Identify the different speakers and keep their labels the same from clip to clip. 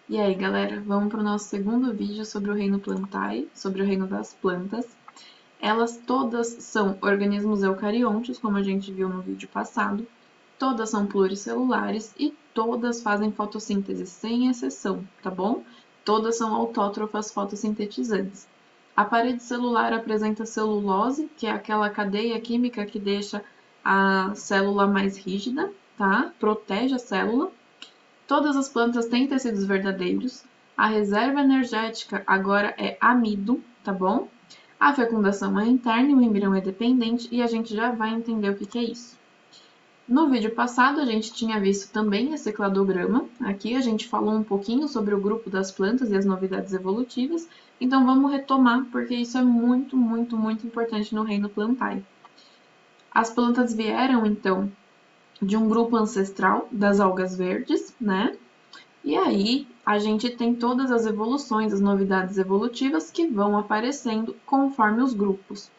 Speaker 1: E aí, galera, vamos para o nosso segundo vídeo sobre o reino Plantae, sobre o reino das plantas. Elas todas são organismos eucariontes, como a gente viu no vídeo passado. Todas são pluricelulares e todas fazem fotossíntese, sem exceção, tá bom? Todas são autótrofas fotossintetizantes. A parede celular apresenta celulose, que é aquela cadeia química que deixa a célula mais rígida, tá? Protege a célula. Todas as plantas têm tecidos verdadeiros. A reserva energética agora é amido, tá bom? A fecundação é interna e o embrião é dependente e a gente já vai entender o que é isso. No vídeo passado a gente tinha visto também esse cladograma. Aqui a gente falou um pouquinho sobre o grupo das plantas e as novidades evolutivas. Então vamos retomar porque isso é muito importante no reino Plantae. As plantas vieram então de um grupo ancestral das algas verdes, né? E aí a gente tem todas as evoluções, as novidades evolutivas que vão aparecendo conforme os grupos.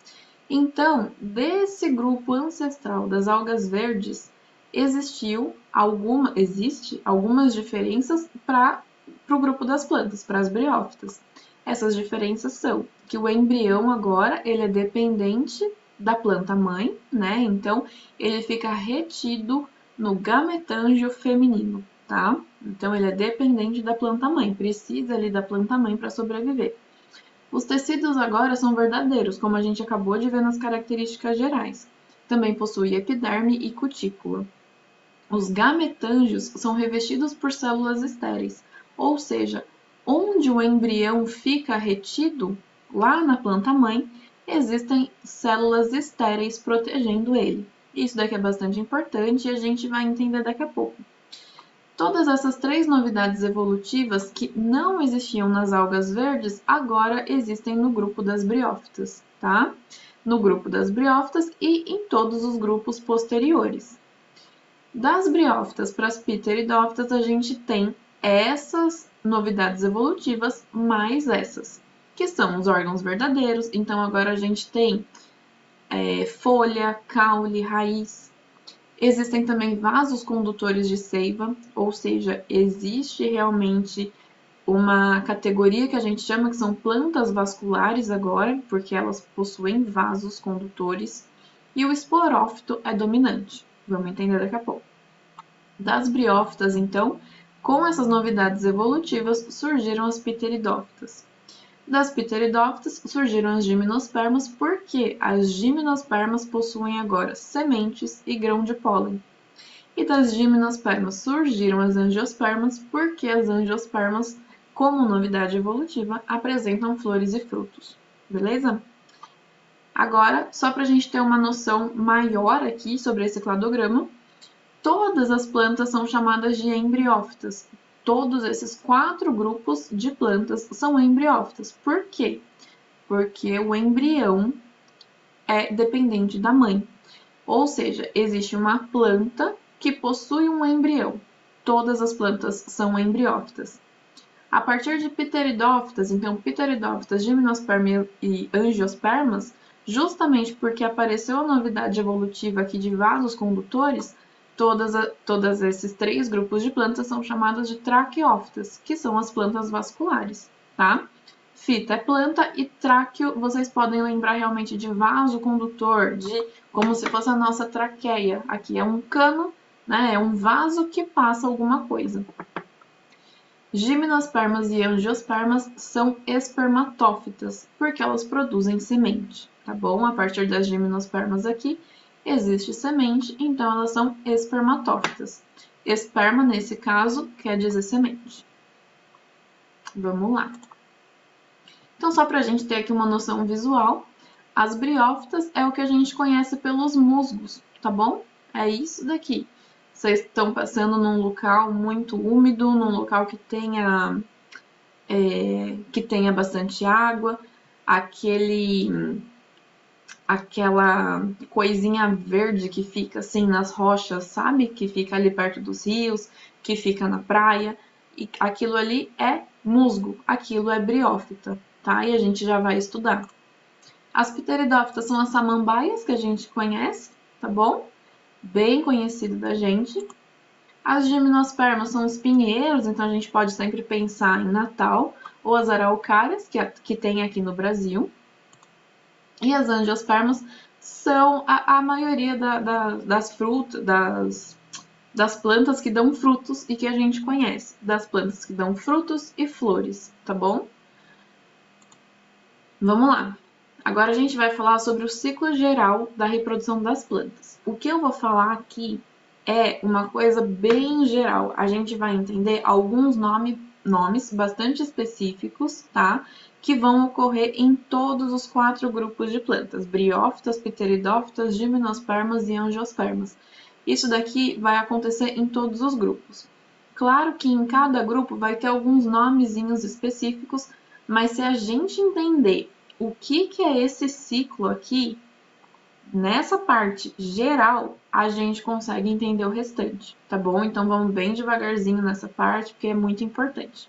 Speaker 1: Então, desse grupo ancestral das algas verdes, existe algumas diferenças para o grupo das plantas, para as briófitas. Essas diferenças são que o embrião agora ele é dependente da planta mãe, né? Então, ele fica retido no gametângio feminino, tá? Então, ele é dependente da planta mãe, precisa ali da planta mãe para sobreviver. Os tecidos agora são verdadeiros, como a gente acabou de ver nas características gerais. Também possui epiderme e cutícula. Os gametângios são revestidos por células estéreis, ou seja, onde o embrião fica retido, lá na planta-mãe, existem células estéreis protegendo ele. Isso daqui é bastante importante e a gente vai entender daqui a pouco. Todas essas três novidades evolutivas que não existiam nas algas verdes, agora existem no grupo das briófitas, tá? No grupo das briófitas e em todos os grupos posteriores. Das briófitas para as pteridófitas, a gente tem essas novidades evolutivas mais essas, que são os órgãos verdadeiros. Então, agora a gente tem folha, caule, raiz. Existem também vasos condutores de seiva, ou seja, existe realmente uma categoria que a gente chama que são plantas vasculares agora, porque elas possuem vasos condutores, e o esporófito é dominante. Vamos entender daqui a pouco. Das briófitas, então, com essas novidades evolutivas, surgiram as pteridófitas. Das pteridófitas surgiram as gimnospermas, porque as gimnospermas possuem agora sementes e grão de pólen. E das gimnospermas surgiram as angiospermas, porque as angiospermas, como novidade evolutiva, apresentam flores e frutos. Beleza? Agora, só para a gente ter uma noção maior aqui sobre esse cladograma, todas as plantas são chamadas de embriófitas. Todos esses 4 grupos de plantas são embriófitas. Por quê? Porque o embrião é dependente da mãe. Ou seja, existe uma planta que possui um embrião. Todas as plantas são embriófitas. A partir de pteridófitas, então pteridófitas, gimnospermas e angiospermas, justamente porque apareceu a novidade evolutiva aqui de vasos condutores, todos esses 3 grupos de plantas são chamadas de traqueófitas, que são as plantas vasculares, tá? Fita é planta e tráqueo, vocês podem lembrar realmente de vaso condutor, de como se fosse a nossa traqueia. Aqui é um cano, né? É um vaso que passa alguma coisa. Gimnospermas e angiospermas são espermatófitas, porque elas produzem semente, tá bom? A partir das gimnospermas aqui, existe semente, então elas são espermatófitas. Esperma, nesse caso, quer dizer semente. Vamos lá. Então, só para a gente ter aqui uma noção visual, as briófitas é o que a gente conhece pelos musgos, tá bom? É isso daqui. Vocês estão passando num local muito úmido, num local que tenha bastante água, aquela coisinha verde que fica assim nas rochas, sabe? Que fica ali perto dos rios, que fica na praia. E aquilo ali é musgo, aquilo é briófita, tá? E a gente já vai estudar. As pteridófitas são as samambaias que a gente conhece, tá bom? Bem conhecido da gente. As gimnospermas são os pinheiros, então a gente pode sempre pensar em Natal, ou as araucárias, que tem aqui no Brasil. E as angiospermas são a maioria das frutas, das plantas que dão frutos e que a gente conhece, das plantas que dão frutos e flores, tá bom? Vamos lá. Agora a gente vai falar sobre o ciclo geral da reprodução das plantas. O que eu vou falar aqui é uma coisa bem geral. A gente vai entender alguns nomes bastante específicos, tá? Que vão ocorrer em todos os 4 grupos de plantas: briófitas, pteridófitas, gimnospermas e angiospermas. Isso daqui vai acontecer em todos os grupos. Claro que em cada grupo vai ter alguns nomezinhos específicos, mas se a gente entender o que é esse ciclo aqui, nessa parte geral, a gente consegue entender o restante, tá bom? Então vamos bem devagarzinho nessa parte, porque é muito importante.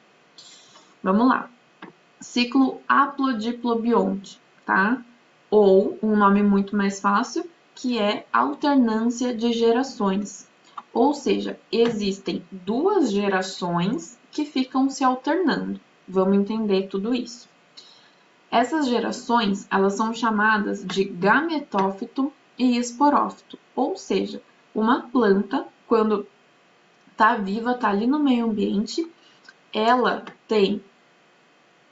Speaker 1: Vamos lá. Ciclo haplodiplobionte, tá? Ou um nome muito mais fácil, que é alternância de gerações. Ou seja, existem 2 gerações que ficam se alternando. Vamos entender tudo isso. Essas gerações, elas são chamadas de gametófito e esporófito, ou seja, uma planta, quando está viva, está ali no meio ambiente, ela tem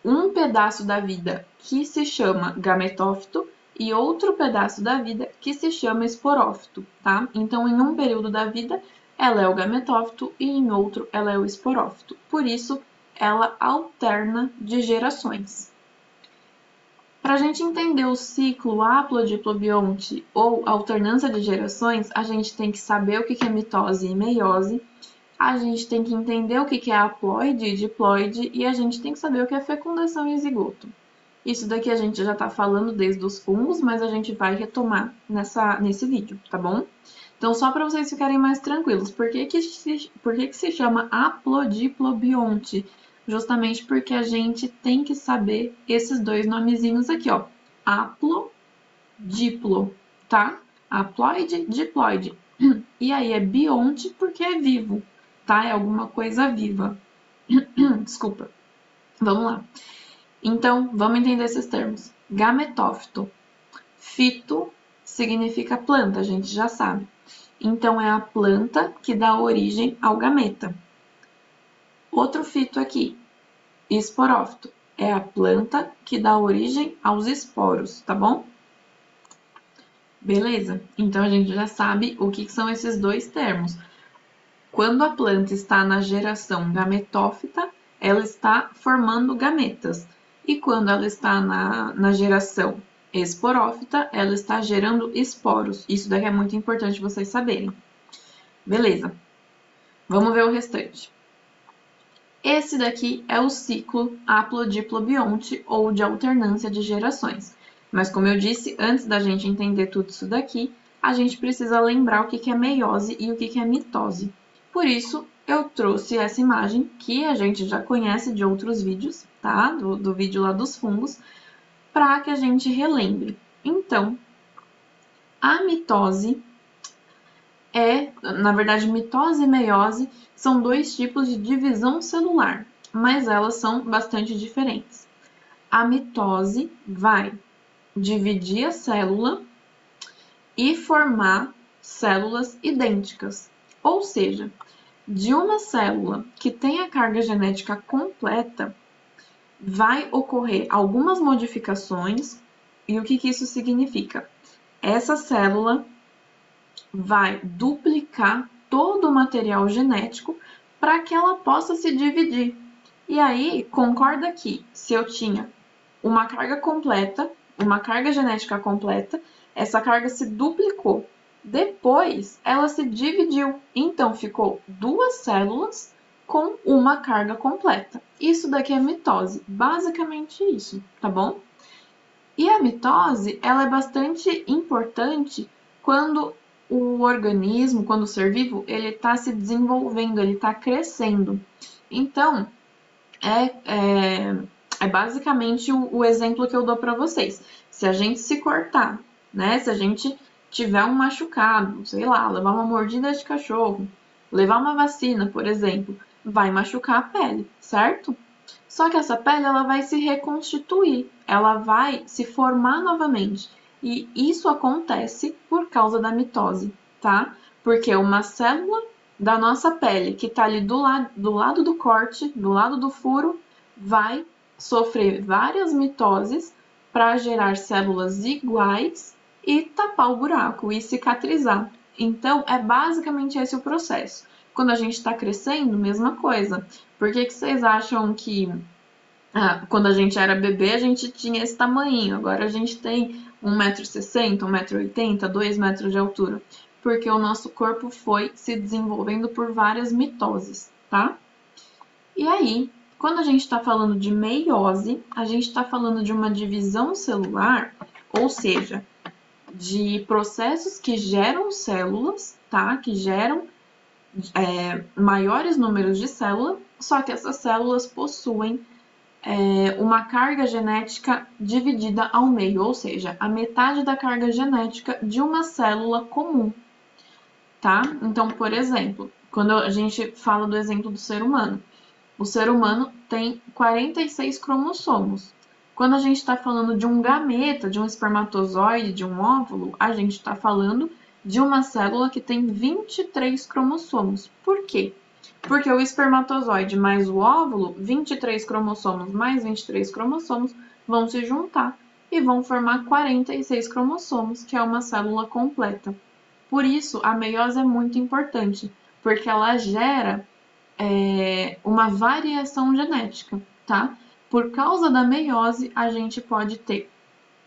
Speaker 1: um pedaço da vida que se chama gametófito e outro pedaço da vida que se chama esporófito, tá? Então, em um período da vida, ela é o gametófito e em outro ela é o esporófito. Por isso, ela alterna de gerações. Para a gente entender o ciclo haplodiplobionte ou alternância de gerações, a gente tem que saber o que é mitose e meiose, a gente tem que entender o que é haploide e diploide e a gente tem que saber o que é fecundação e zigoto. Isso daqui a gente já está falando desde os fungos, mas a gente vai retomar nesse vídeo, tá bom? Então, só para vocês ficarem mais tranquilos, por que se chama haplodiplobionte? Justamente porque a gente tem que saber esses 2 nomezinhos aqui, ó. Haplo, diplo, tá? Haploide, diploide. E aí é bionte porque é vivo, tá? É alguma coisa viva. Desculpa. Vamos lá. Então, vamos entender esses termos. Gametófito. Fito significa planta, a gente já sabe. Então, é a planta que dá origem ao gameta. Outro fito aqui, esporófito, é a planta que dá origem aos esporos, tá bom? Beleza? Então, a gente já sabe o que são esses 2 termos. Quando a planta está na geração gametófita, ela está formando gametas. E quando ela está na geração esporófita, ela está gerando esporos. Isso daqui é muito importante vocês saberem. Beleza. Vamos ver o restante. Esse daqui é o ciclo haplodiplobionte ou de alternância de gerações. Mas como eu disse, antes da gente entender tudo isso daqui, a gente precisa lembrar o que é meiose e o que é mitose. Por isso, eu trouxe essa imagem que a gente já conhece de outros vídeos, tá? Do vídeo lá dos fungos, para que a gente relembre. Então, a mitose na verdade, mitose e meiose são 2 tipos de divisão celular, mas elas são bastante diferentes. A mitose vai dividir a célula e formar células idênticas, ou seja, de uma célula que tem a carga genética completa, vai ocorrer algumas modificações, e o que isso significa? Essa célula vai duplicar todo o material genético para que ela possa se dividir. E aí, concorda que se eu tinha uma carga completa, uma carga genética completa, essa carga se duplicou. Depois, ela se dividiu. Então, ficou 2 células com uma carga completa. Isso daqui é mitose. Basicamente isso, tá bom? E a mitose, ela é bastante importante quando o organismo, quando o ser vivo, ele está se desenvolvendo, ele está crescendo. Então, é basicamente o exemplo que eu dou para vocês. Se a gente se cortar, né? Se a gente tiver um machucado, sei lá, levar uma mordida de cachorro, Levar uma vacina, por exemplo, vai machucar a pele, certo? Só que essa pele ela vai se reconstituir, ela vai se formar novamente. E isso acontece por causa da mitose, tá? Porque uma célula da nossa pele que está ali do lado do corte, do lado do furo, vai sofrer várias mitoses para gerar células iguais e tapar o buraco e cicatrizar. Então, é basicamente esse o processo. Quando a gente está crescendo, mesma coisa. Por que vocês acham que quando a gente era bebê a gente tinha esse tamanhinho? Agora a gente tem 1,60 m, 1,80 m, 2 metros de altura. Porque o nosso corpo foi se desenvolvendo por várias mitoses, tá? E aí, quando a gente está falando de meiose, a gente está falando de uma divisão celular, ou seja, de processos que geram células, tá? Que geram maiores números de células, só que essas células possuem uma carga genética dividida ao meio, ou seja, a metade da carga genética de uma célula comum, tá? Então, por exemplo, quando a gente fala do exemplo do ser humano, o ser humano tem 46 cromossomos. Quando a gente está falando de um gameta, de um espermatozoide, de um óvulo, a gente está falando de uma célula que tem 23 cromossomos. Por quê? Porque o espermatozoide mais o óvulo, 23 cromossomos mais 23 cromossomos, vão se juntar e vão formar 46 cromossomos, que é uma célula completa. Por isso, a meiose é muito importante, porque ela gera uma variação genética, tá? Por causa da meiose, a gente pode ter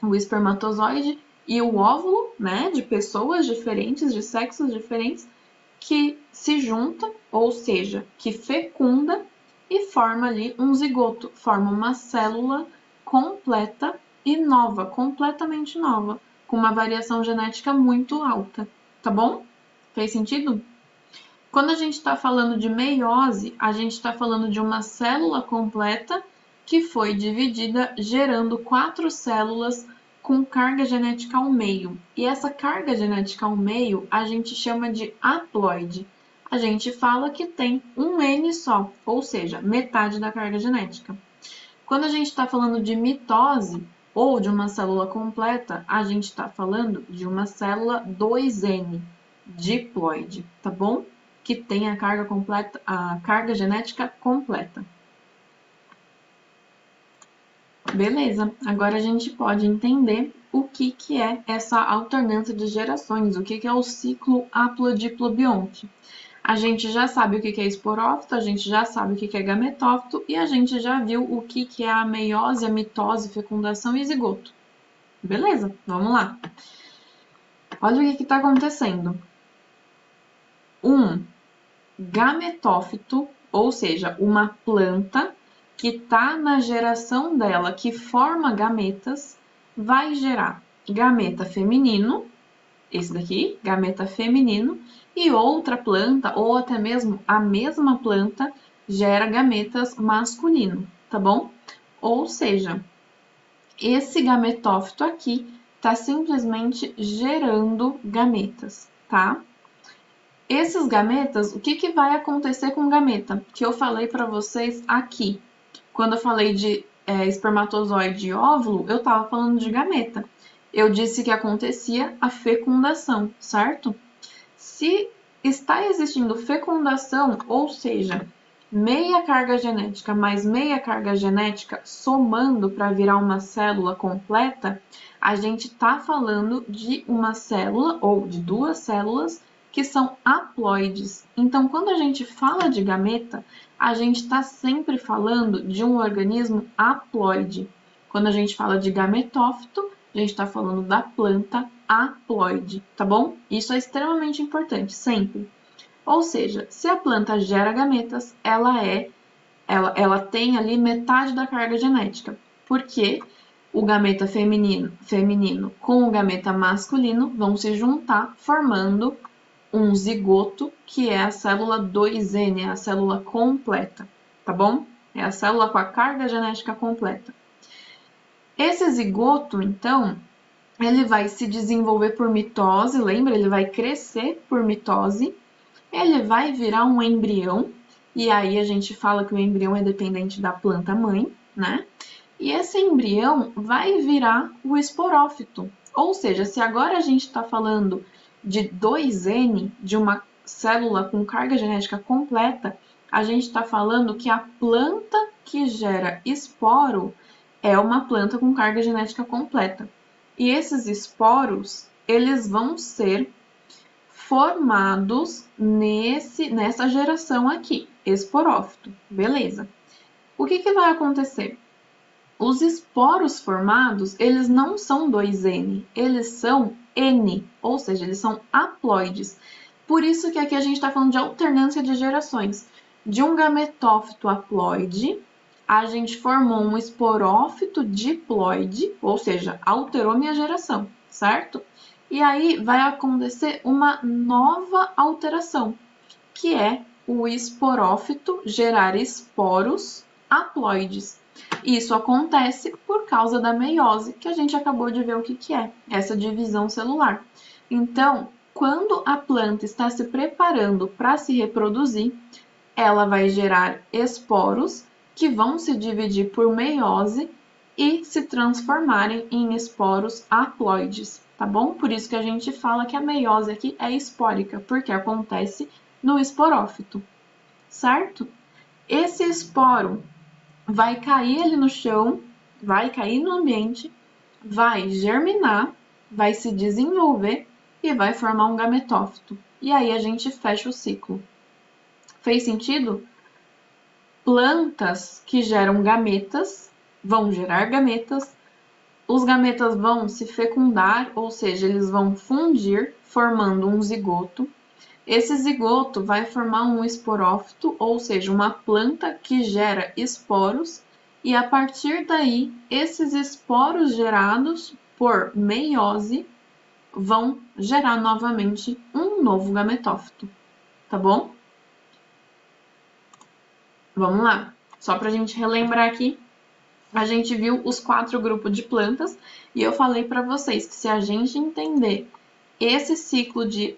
Speaker 1: o espermatozoide e o óvulo, né, de pessoas diferentes, de sexos diferentes, que se junta, ou seja, que fecunda e forma ali um zigoto, forma uma célula completa e nova, completamente nova, com uma variação genética muito alta, tá bom? Fez sentido? Quando a gente está falando de meiose, a gente está falando de uma célula completa que foi dividida, gerando 4 células com carga genética ao meio. E essa carga genética ao meio a gente chama de haploide. A gente fala que tem um N só, ou seja, metade da carga genética. Quando a gente está falando de mitose ou de uma célula completa, a gente está falando de uma célula 2N, diploide, tá bom? Que tem a carga completa, a carga genética completa. Beleza, agora a gente pode entender o que é essa alternância de gerações, o que é o ciclo haplodiplobionte. A gente já sabe o que é esporófito, a gente já sabe o que é gametófito e a gente já viu o que é a meiose, a mitose, fecundação e zigoto. Beleza, vamos lá. Olha o que está acontecendo. Um gametófito, ou seja, uma planta que está na geração dela, que forma gametas, vai gerar gameta feminino, esse daqui, gameta feminino, e outra planta, ou até mesmo a mesma planta, gera gametas masculino, tá bom? Ou seja, esse gametófito aqui está simplesmente gerando gametas, tá? Esses gametas, o que vai acontecer com o gameta? Que eu falei para vocês aqui. Quando eu falei de espermatozoide e óvulo, eu estava falando de gameta. Eu disse que acontecia a fecundação, certo? Se está existindo fecundação, ou seja, meia carga genética mais meia carga genética somando para virar uma célula completa, a gente está falando de uma célula ou de duas células que são haploides. Então, quando a gente fala de gameta, a gente está sempre falando de um organismo haploide. Quando a gente fala de gametófito, a gente está falando da planta haploide, tá bom? Isso é extremamente importante, sempre. Ou seja, se a planta gera gametas, ela tem ali metade da carga genética, porque o gameta feminino com o gameta masculino vão se juntar, formando um zigoto, que é a célula 2N, é a célula completa, tá bom? É a célula com a carga genética completa. Esse zigoto, então, ele vai se desenvolver por mitose, lembra? Ele vai crescer por mitose ele vai virar um embrião, e aí a gente fala que o embrião é dependente da planta mãe, né? E esse embrião vai virar o esporófito. Ou seja, se agora a gente está falando de 2N, de uma célula com carga genética completa, a gente está falando que a planta que gera esporo é uma planta com carga genética completa. E esses esporos, eles vão ser formados nessa geração aqui, esporófito, beleza? O que vai acontecer? Os esporos formados, eles não são 2N, eles são N, ou seja, eles são haploides. Por isso que aqui a gente está falando de alternância de gerações. De um gametófito haploide, a gente formou um esporófito diploide, ou seja, alterou minha geração, certo? E aí vai acontecer uma nova alteração, que é o esporófito gerar esporos haploides. Isso acontece por causa da meiose, que a gente acabou de ver o que é, essa divisão celular. Então, quando a planta está se preparando para se reproduzir, ela vai gerar esporos que vão se dividir por meiose e se transformarem em esporos haploides, tá bom? Por isso que a gente fala que a meiose aqui é espórica, porque acontece no esporófito, certo? Esse esporo vai cair ali no chão, vai cair no ambiente, vai germinar, vai se desenvolver e vai formar um gametófito. E aí a gente fecha o ciclo. Fez sentido? Plantas que geram gametas vão gerar gametas, os gametas vão se fecundar, ou seja, eles vão fundir, formando um zigoto. Esse zigoto vai formar um esporófito, ou seja, uma planta que gera esporos, e a partir daí, esses esporos gerados por meiose vão gerar novamente um novo gametófito, tá bom? Vamos lá, só para a gente relembrar aqui, a gente viu os 4 grupos de plantas e eu falei para vocês que se a gente entender esse ciclo de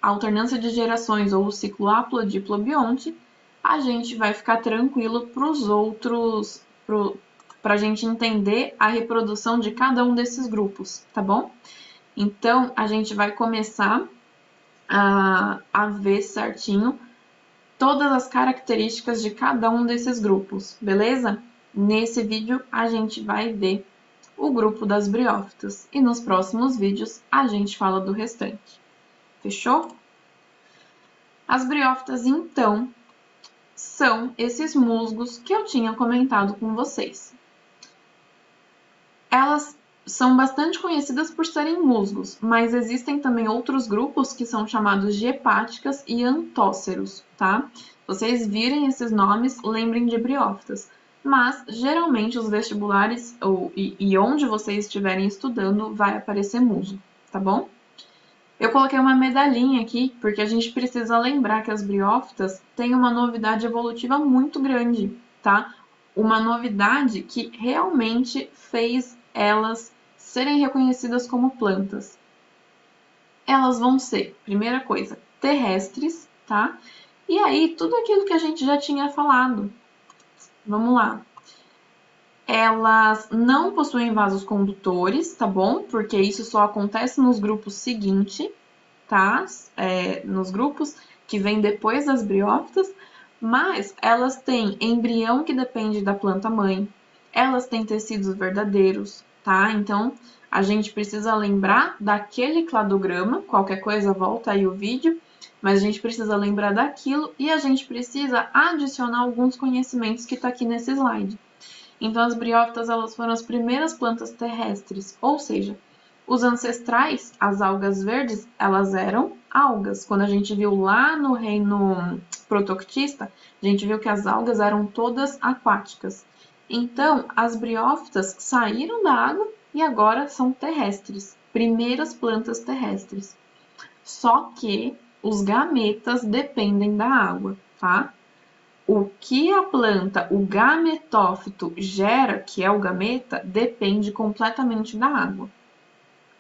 Speaker 1: alternância de gerações ou o ciclo haplodiplobionte, a gente vai ficar tranquilo para os outros, para a gente entender a reprodução de cada um desses grupos, tá bom? Então, a gente vai começar a ver certinho todas as características de cada um desses grupos, beleza? Nesse vídeo, a gente vai ver o grupo das briófitas e nos próximos vídeos a gente fala do restante. Fechou? As briófitas, então, são esses musgos que eu tinha comentado com vocês. Elas são bastante conhecidas por serem musgos, mas existem também outros grupos que são chamados de hepáticas e antóceros, tá? Vocês virem esses nomes, lembrem de briófitas. Mas, geralmente, os vestibulares e onde vocês estiverem estudando vai aparecer musgo, tá bom? Eu coloquei uma medalhinha aqui, porque a gente precisa lembrar que as briófitas têm uma novidade evolutiva muito grande, tá? Uma novidade que realmente fez elas serem reconhecidas como plantas. Elas vão ser, primeira coisa, terrestres, tá? E aí, tudo aquilo que a gente já tinha falado. Vamos lá. Elas não possuem vasos condutores, tá bom? Porque isso só acontece nos grupos seguintes, tá? Nos grupos que vêm depois das briófitas, mas elas têm embrião que depende da planta mãe, elas têm tecidos verdadeiros, tá? Então, a gente precisa lembrar daquele cladograma, qualquer coisa volta aí o vídeo, mas a gente precisa lembrar daquilo e a gente precisa adicionar alguns conhecimentos que tá aqui nesse slide. Então, as briófitas, elas foram as primeiras plantas terrestres, ou seja, os ancestrais, as algas verdes, elas eram algas. Quando a gente viu lá no reino protoctista, a gente viu que as algas eram todas aquáticas. Então, as briófitas saíram da água e agora são terrestres, primeiras plantas terrestres. Só que os gametas dependem da água, tá? O que a planta, o gametófito, gera, que é o gameta, depende completamente da água.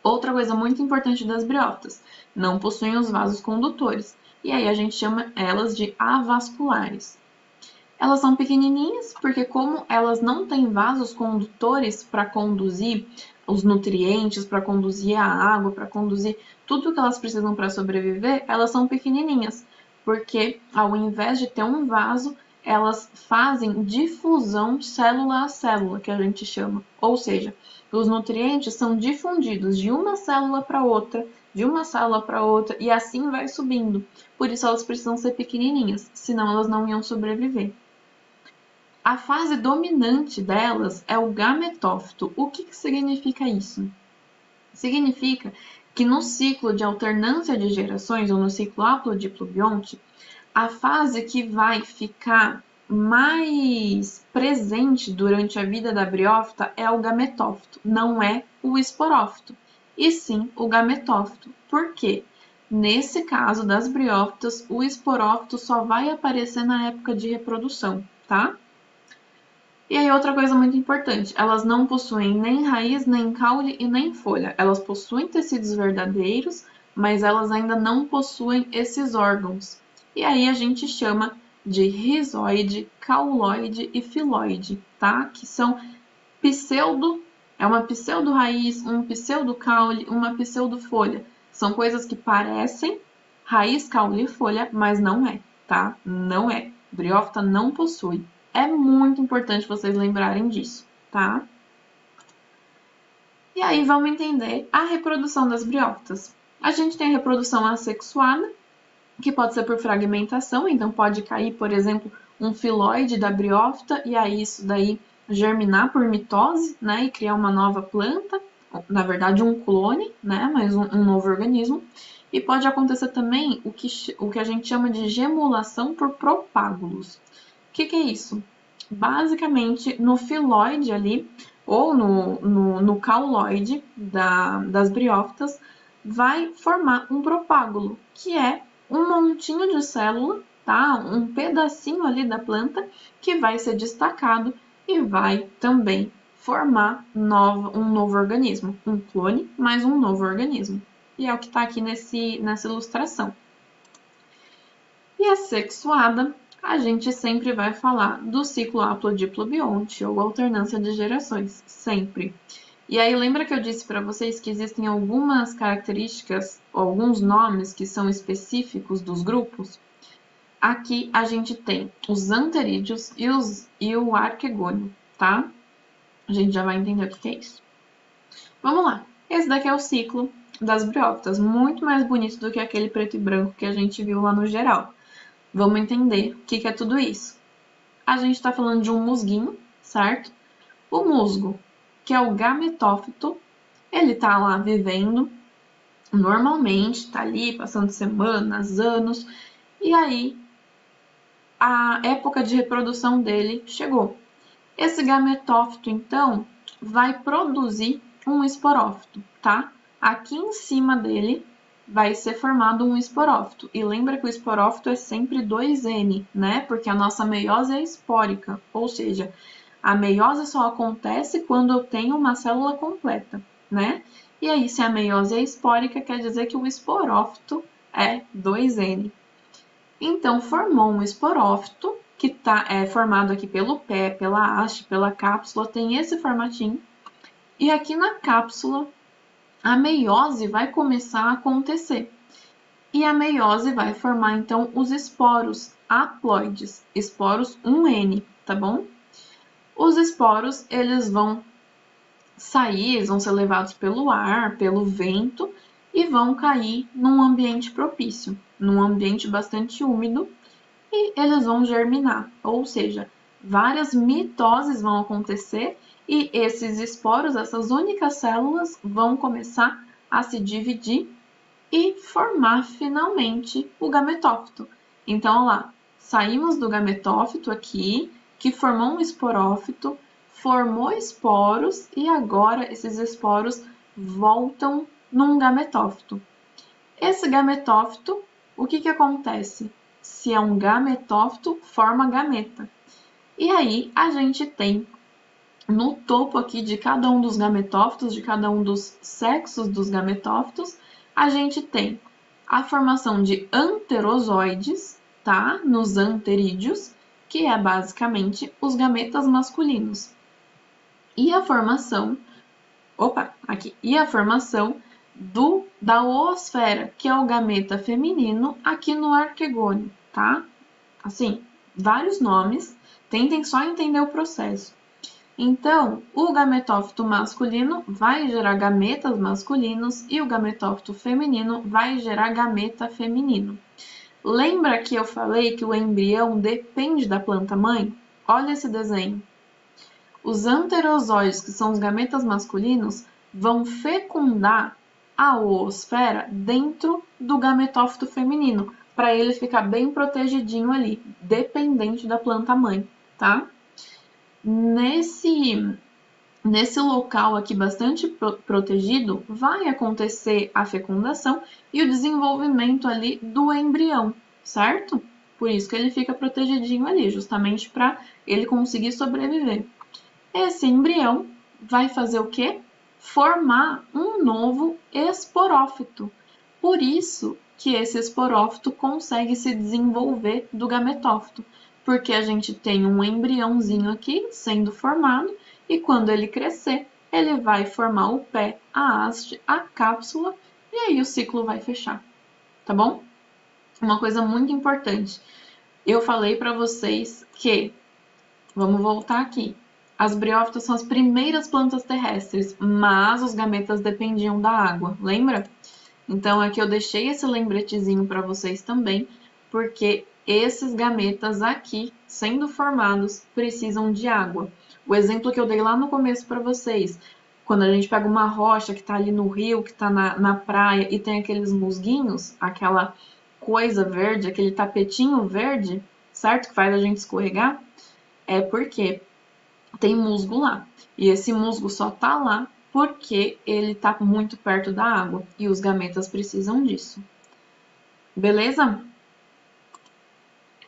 Speaker 1: Outra coisa muito importante das briófitas, não possuem os vasos condutores. e aí a gente chama elas de avasculares. Elas são pequenininhas porque como elas não têm vasos condutores para conduzir os nutrientes, para conduzir a água, para conduzir tudo que elas precisam para sobreviver, elas são pequenininhas, porque ao invés de ter um vaso, elas fazem difusão célula a célula, que a gente chama. Ou seja, os nutrientes são difundidos de uma célula para outra, de uma célula para outra, e assim vai subindo. Por isso elas precisam ser pequenininhas, senão elas não iam sobreviver. A fase dominante delas é o gametófito. O que significa isso? Significa que no ciclo de alternância de gerações, ou no ciclo haplodiplobionte, a fase que vai ficar mais presente durante a vida da briófita é o gametófito, não é o esporófito, e sim o gametófito. Por quê? Nesse caso das briófitas, o esporófito só vai aparecer na época de reprodução, tá? E aí, outra coisa muito importante, elas não possuem nem raiz, nem caule e nem folha. Elas possuem tecidos verdadeiros, mas elas ainda não possuem esses órgãos. E aí a gente chama de rizoide, cauloide e filoide, tá? Que são é uma pseudo-raiz, um pseudo-caule, uma pseudo-folha. São coisas que parecem raiz, caule e folha, mas não é, tá? Não é. Briófita não possui. É muito importante vocês lembrarem disso, tá? E aí vamos entender a reprodução das briófitas. A gente tem a reprodução assexuada, que pode ser por fragmentação, então pode cair, por exemplo, um filóide da briófita e aí isso daí germinar por mitose, né, e criar uma nova planta, na verdade um clone, né, mas um novo organismo. E pode acontecer também o que a gente chama de gemulação por propágulos. O que é isso? Basicamente, no filóide ali, ou no cauloide das briófitas, vai formar um propágulo, que é um montinho de célula, tá? Um pedacinho ali da planta, que vai ser destacado e vai também formar um novo organismo. Um clone, mais um novo organismo. E é o que está aqui nessa ilustração. E a sexuada, a gente sempre vai falar do ciclo haplodiplobionte ou alternância de gerações, sempre. E aí lembra que eu disse para vocês que existem algumas características, alguns nomes que são específicos dos grupos? Aqui a gente tem os anterídeos e o arquegônio, tá? A gente já vai entender o que é isso. Vamos lá. Esse daqui é o ciclo das briófitas, muito mais bonito do que aquele preto e branco que a gente viu lá no geral. Vamos entender o que é tudo isso. A gente está falando de um musguinho, certo? O musgo, que é o gametófito, ele está lá vivendo normalmente, está ali passando semanas, anos, e aí a época de reprodução dele chegou. Esse gametófito, então, vai produzir um esporófito, tá? Aqui em cima dele vai ser formado um esporófito. E lembra que o esporófito é sempre 2N, né? Porque a nossa meiose é espórica, ou seja, a meiose só acontece quando eu tenho uma célula completa, né? E aí, se a meiose é espórica, quer dizer que o esporófito é 2N. Então, formou um esporófito, que é formado aqui pelo pé, pela haste, pela cápsula, tem esse formatinho. E aqui na cápsula, a meiose vai começar a acontecer. E a meiose vai formar, então, os esporos haploides, esporos 1N, tá bom? Os esporos, eles vão sair, eles vão ser levados pelo ar, pelo vento, e vão cair num ambiente propício, num ambiente bastante úmido, e eles vão germinar, ou seja, várias mitoses vão acontecer e esses esporos, essas únicas células, vão começar a se dividir e formar finalmente o gametófito. Então, olha lá, saímos do gametófito aqui, que formou um esporófito, formou esporos e agora esses esporos voltam num gametófito. Esse gametófito, o que acontece? Se é um gametófito, forma gameta. E aí a gente tem no topo aqui de cada um dos gametófitos, de cada um dos sexos dos gametófitos, a gente tem a formação de anterozoides, tá? Nos anterídeos, que é basicamente os gametas masculinos. E a formação, e a formação da oosfera, que é o gameta feminino, aqui no arquegônio, tá? Assim, vários nomes, tentem só entender o processo. Então, o gametófito masculino vai gerar gametas masculinos e o gametófito feminino vai gerar gameta feminino. Lembra que eu falei que o embrião depende da planta-mãe? Olha esse desenho. Os anterozoides, que são os gametas masculinos, vão fecundar a oosfera dentro do gametófito feminino, para ele ficar bem protegidinho ali, dependente da planta-mãe, tá? Nesse local aqui bastante protegido, vai acontecer a fecundação e o desenvolvimento ali do embrião, certo? Por isso que ele fica protegidinho ali, justamente para ele conseguir sobreviver. Esse embrião vai fazer o quê? Formar um novo esporófito. Por isso que esse esporófito consegue se desenvolver do gametófito, porque a gente tem um embriãozinho aqui sendo formado e quando ele crescer, ele vai formar o pé, a haste, a cápsula e aí o ciclo vai fechar, tá bom? Uma coisa muito importante, eu falei para vocês que, vamos voltar aqui, as briófitas são as primeiras plantas terrestres, mas os gametas dependiam da água, lembra? Então, aqui eu deixei esse lembretezinho para vocês também, porque esses gametas aqui, sendo formados, precisam de água. O exemplo que eu dei lá no começo para vocês, quando a gente pega uma rocha que está ali no rio, que está na praia e tem aqueles musguinhos, aquela coisa verde, aquele tapetinho verde, certo? Que faz a gente escorregar, é porque tem musgo lá. E esse musgo só tá lá porque ele está muito perto da água e os gametas precisam disso. Beleza?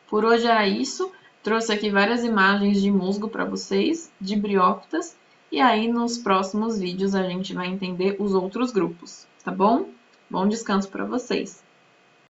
Speaker 1: Por hoje era isso. Trouxe aqui várias imagens de musgo para vocês, de briófitas, e aí nos próximos vídeos a gente vai entender os outros grupos, tá bom? Bom descanso para vocês!